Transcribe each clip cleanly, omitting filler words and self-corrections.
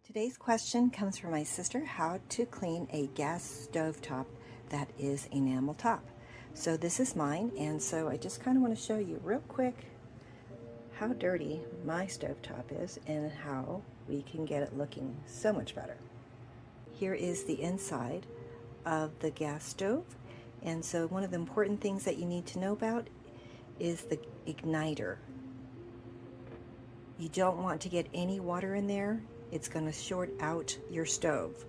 Today's question comes from my sister, how to clean a gas stovetop that is enamel top. So this is mine, and so I just kind of want to show you real quick how dirty my stovetop is and how we can get it looking so much better. Here is the inside of the gas stove, and so one of the important things that you need to know about is the igniter. You don't want to get any water in there. It's going to short out your stove.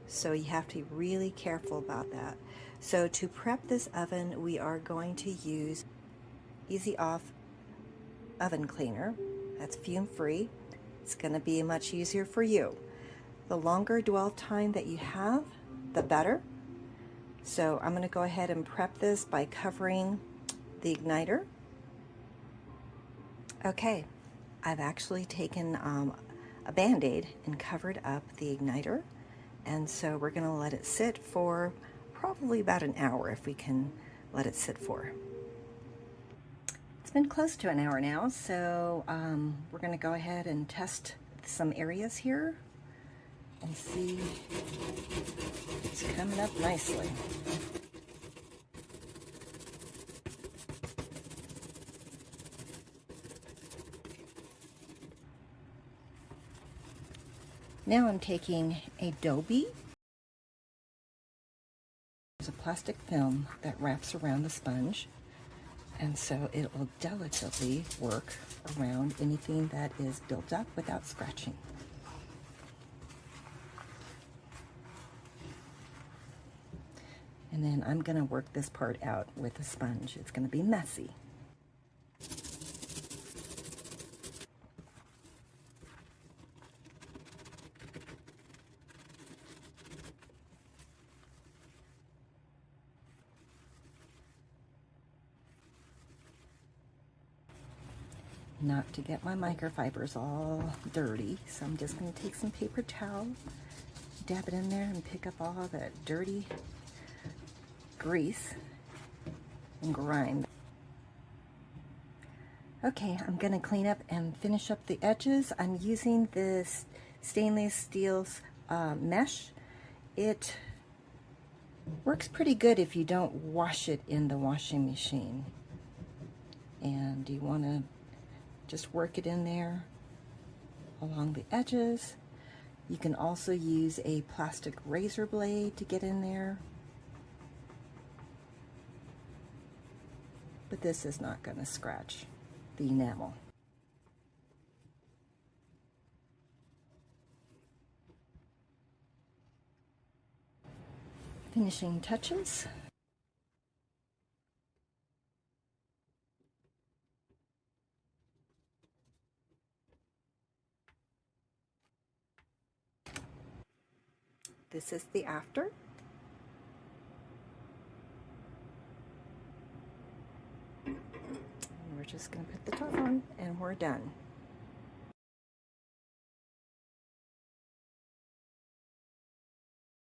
So you have to be really careful about that. So to prep this oven, we are going to use Easy Off oven cleaner. That's fume free. It's going to be much easier for you. The longer dwell time that you have, the better. So I'm going to go ahead and prep this by covering the igniter. Okay, I've actually taken a Band-Aid and covered up the igniter, and so we're going to let it sit for probably about an hour if we can let it sit for. It's been close to an hour now, so we're going to go ahead and test some areas here and see. It's coming up nicely. Now I'm taking a Dobie. There's a plastic film that wraps around the sponge, and so it will delicately work around anything that is built up without scratching. And then I'm going to work this part out with a sponge. It's going to be messy. Not to get my microfibers all dirty, so I'm just going to take some paper towel, dab it in there, and pick up all that dirty grease and grime. Okay, I'm going to clean up and finish up the edges. I'm using this stainless steel mesh. It works pretty good if you don't wash it in the washing machine. And you want to just work it in there along the edges. You can also use a plastic razor blade to get in there. But this is not going to scratch the enamel. Finishing touches. This is the after. And we're just going to put the top on and we're done.